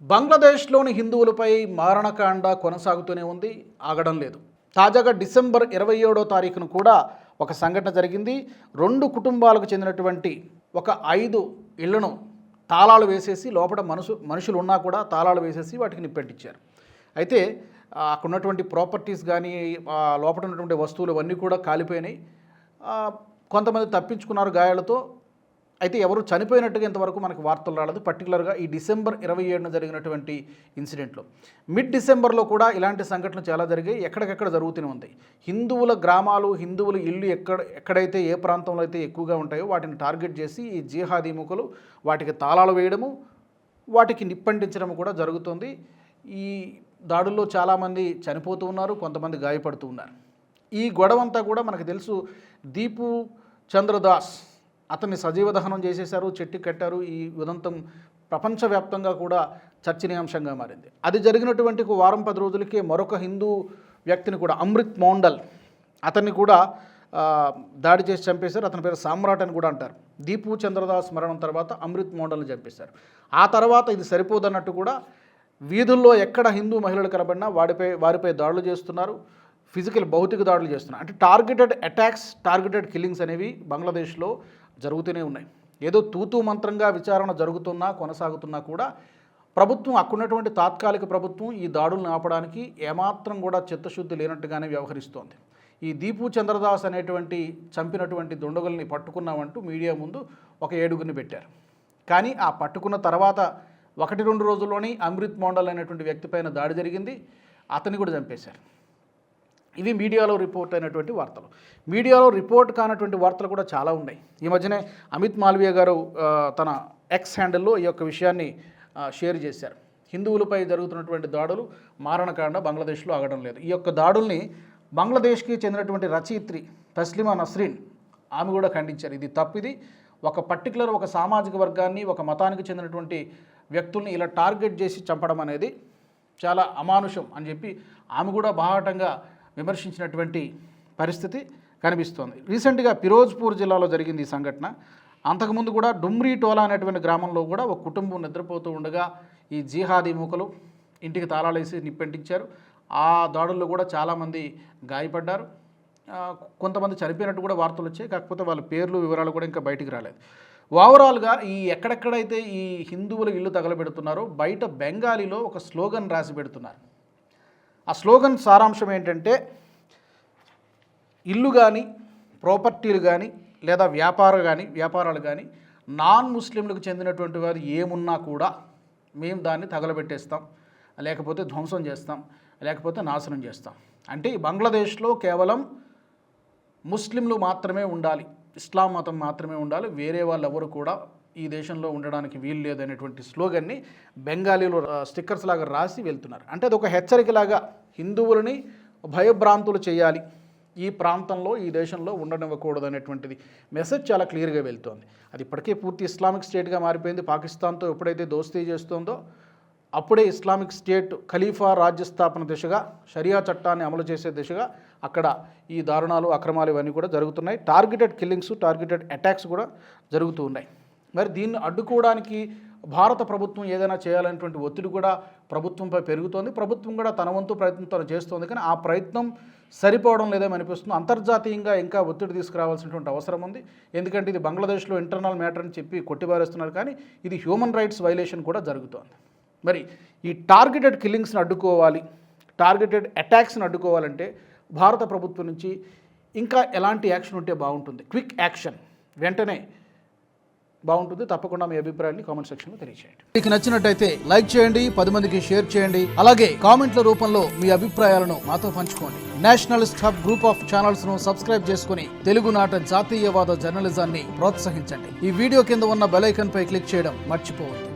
బంగ్లాదేశ్లోని హిందువులపై మారణకాండ కొనసాగుతూనే ఉంది, ఆగడం లేదు. తాజాగా డిసెంబర్ 27వ తారీఖున కూడా ఒక సంఘటన జరిగింది. 2 కుటుంబాలకు చెందినటువంటి ఒక 5 ఇళ్లను తాళాలు వేసేసి లోపల మనుషులు ఉన్నా కూడా తాళాలు వేసేసి వాటికి నిప్పెట్టించారు. అయితే అక్కడ ఉన్నటువంటి ప్రాపర్టీస్ కానీ లోపల ఉన్నటువంటి వస్తువులు అన్నీ కూడా కాలిపోయినాయి. కొంతమంది తప్పించుకున్నారు గాయాలతో. అయితే ఎవరు చనిపోయినట్టుగా ఇంతవరకు మనకు వార్తలు రాలేదు. పర్టికులర్గా ఈ డిసెంబర్ 27న జరిగినటువంటి ఇన్సిడెంట్లో మిడ్ డిసెంబర్లో కూడా ఇలాంటి సంఘటనలు చాలా జరిగాయి. ఎక్కడికెక్కడ జరుగుతూనే ఉంది. హిందువుల గ్రామాలు, హిందువుల ఇల్లు ఎక్కడైతే ఏ ప్రాంతంలో అయితే ఎక్కువగా ఉంటాయో వాటిని టార్గెట్ చేసి ఈ జిహాదీ మూకలు వాటికి తాళాలు వేయడము, వాటికి నిప్పంటించడం కూడా జరుగుతుంది. ఈ దాడుల్లో చాలామంది చనిపోతూ ఉన్నారు, కొంతమంది గాయపడుతూ ఉన్నారు. ఈ గొడవంతా కూడా మనకు తెలుసు. దీపు చంద్రదాస్ అతన్ని సజీవ దహనం చేసేశారు, చెట్టు కట్టారు. ఈ ఉదంతం ప్రపంచవ్యాప్తంగా కూడా చర్చనీయాంశంగా మారింది. అది జరిగినటువంటి ఒక వారం 10 రోజులకే మరొక హిందూ వ్యక్తిని కూడా, అమృత్ మోండల్, అతన్ని కూడా దాడి చేసి చంపేశారు. అతని పేరు సామ్రాట్ అని కూడా అంటారు. దీపు చంద్రదాస్ మరణం తర్వాత అమృత్ మోండల్ని చంపేశారు. ఆ తర్వాత ఇది సరిపోదన్నట్టు కూడా వీధుల్లో ఎక్కడ హిందూ మహిళలు కనబడినా వారిపై దాడులు చేస్తున్నారు, భౌతిక దాడులు చేస్తున్నారు. అంటే టార్గెటెడ్ అటాక్స్, టార్గెటెడ్ కిల్లింగ్స్ అనేవి బంగ్లాదేశ్లో జరుగుతూనే ఉన్నాయి. ఏదో తూతూ మంత్రంగా విచారణ కొనసాగుతున్నా కూడా ప్రభుత్వం, అక్కడున్నటువంటి తాత్కాలిక ప్రభుత్వం ఈ దాడులను ఆపడానికి ఏమాత్రం కూడా చిత్తశుద్ధి లేనట్టుగానే వ్యవహరిస్తోంది. ఈ దీపు చంద్రదాస్ అనేటువంటి చంపినటువంటి దుండగుల్ని పట్టుకున్నామంటూ మీడియా ముందు ఒక 7గురిని పెట్టారు. కానీ ఆ పట్టుకున్న తర్వాత 1-2 రోజుల్లోనే అమృత్ మోండల్ అనేటువంటి వ్యక్తిపైన దాడి జరిగింది. అతన్ని కూడా చంపేశారు. ఇవి మీడియాలో రిపోర్ట్ అయినటువంటి వార్తలు. మీడియాలో రిపోర్ట్ కానటువంటి వార్తలు కూడా చాలా ఉన్నాయి. ఈ మధ్యనే అమిత్ మాల్వియా గారు తన ఎక్స్ హ్యాండిల్లో ఈ యొక్క విషయాన్ని షేర్ చేశారు. హిందువులపై జరుగుతున్నటువంటి దాడులు, మారణకాండ బంగ్లాదేశ్లో ఆగడం లేదు. ఈ యొక్క దాడుల్ని బంగ్లాదేశ్కి చెందినటువంటి రచయిత్రి తస్లిమా నస్రీన్ ఆమె కూడా ఖండించారు. ఇది తప్పిది. ఒక సామాజిక వర్గాన్ని, ఒక మతానికి చెందినటువంటి వ్యక్తుల్ని ఇలా టార్గెట్ చేసి చంపడం అనేది చాలా అమానుషం అని చెప్పి ఆమె కూడా బాహాటంగా విమర్శించినటువంటి పరిస్థితి కనిపిస్తోంది. రీసెంట్గా ఫిరోజ్పూర్ జిల్లాలో జరిగింది ఈ సంఘటన. అంతకుముందు కూడా డుమ్రీ టోలా అనేటువంటి గ్రామంలో కూడా ఒక కుటుంబం నిద్రపోతూ ఉండగా ఈ జిహాదీ మూకలు ఇంటికి తాళాలేసి నిప్పెంటించారు. ఆ దాడుల్లో కూడా చాలామంది గాయపడ్డారు, కొంతమంది చనిపోయినట్టు కూడా వార్తలు వచ్చాయి. కాకపోతే వాళ్ళ పేర్లు, వివరాలు కూడా ఇంకా బయటికి రాలేదు. ఓవరాల్గా ఈ ఎక్కడెక్కడైతే ఈ హిందువుల ఇల్లు తగలబెడుతున్నారో బయట బెంగాలీలో ఒక స్లోగన్ రాసి పెడుతున్నారు. ఆ స్లోగన్ సారాంశం ఏంటంటే, ఇల్లు కానీ, ప్రాపర్టీలు కానీ, లేదా వ్యాపారాలు కానీ నాన్ ముస్లింలకు చెందినటువంటి వారు ఏమున్నా కూడా మేము దాన్ని తగలబెట్టేస్తాం, లేకపోతే ధ్వంసం చేస్తాం, లేకపోతే నాశనం చేస్తాం. అంటే ఈ బంగ్లాదేశ్లో కేవలం ముస్లింలు మాత్రమే ఉండాలి, ఇస్లాం మతం మాత్రమే ఉండాలి, వేరే వాళ్ళు ఎవరు కూడా ఈ దేశంలో ఉండడానికి వీలు లేదనేటువంటి స్లోగన్ని బెంగాలీలో స్టిక్కర్స్ లాగా రాసి వెళ్తున్నారు. అంటే అది ఒక హెచ్చరికలాగా హిందువులని భయభ్రాంతులు చేయాలి, ఈ ప్రాంతంలో, ఈ దేశంలో ఉండనివ్వకూడదు అనేటువంటిది మెసేజ్ చాలా క్లియర్గా వెళ్తోంది. అది ఇప్పటికే పూర్తి ఇస్లామిక్ స్టేట్గా మారిపోయింది. పాకిస్తాన్తో ఎప్పుడైతే దోస్తీ చేస్తుందో అప్పుడే ఇస్లామిక్ స్టేట్ ఖలీఫా రాజ్య స్థాపన దిశగా, షరియా చట్టాన్ని అమలు చేసే దిశగా అక్కడ ఈ దారుణాలు, అక్రమాలు ఇవన్నీ కూడా జరుగుతున్నాయి. టార్గెటెడ్ కిల్లింగ్స్, టార్గెటెడ్ అటాక్స్ కూడా జరుగుతూ ఉన్నాయి. మరి దీన్ని అడ్డుకోవడానికి భారత ప్రభుత్వం ఏదైనా చేయాలనేటువంటి ఒత్తిడి కూడా ప్రభుత్వంపై పెరుగుతోంది. ప్రభుత్వం కూడా తన వంతు ప్రయత్నం చేస్తోంది. కానీ ఆ ప్రయత్నం సరిపోవడం లేదేమో అనిపిస్తుంది. అంతర్జాతీయంగా ఇంకా ఒత్తిడి తీసుకురావాల్సినటువంటి అవసరం ఉంది. ఎందుకంటే ఇది బంగ్లాదేశ్లో ఇంటర్నల్ మ్యాటర్ అని చెప్పి కొట్టిపారేస్తున్నారు, కానీ ఇది హ్యూమన్ రైట్స్ వైలేషన్ కూడా జరుగుతోంది. మరి ఈ టార్గెటెడ్ కిల్లింగ్స్ని అడ్డుకోవాలి, టార్గెటెడ్ అటాక్స్ని అడ్డుకోవాలంటే భారత ప్రభుత్వం నుంచి ఇంకా ఎలాంటి యాక్షన్ ఉంటే బాగుంటుంది? క్విక్ యాక్షన్ వెంటనే బాగుంటుంది. తప్పకుండా మీ అభిప్రాయాన్ని కామెంట్ సెక్షన్లో తెలియజేయండి. మీకు నచ్చినట్టయితే లైక్ చేయండి, 10 మందికి షేర్ చేయండి. అలాగే కామెంట్ల రూపంలో మీ అభిప్రాయాలను మాతో పంచుకోండి. Nationalist hub group of channels ను సబ్స్క్రైబ్ చేసుకుని తెలుగునాట జాతీయవాద జర్నలిజాన్ని ప్రోత్సహించండి. ఈ వీడియో కింద ఉన్న బెల్ ఐకాన్ పై క్లిక్ చేయడం మర్చిపోవద్దు.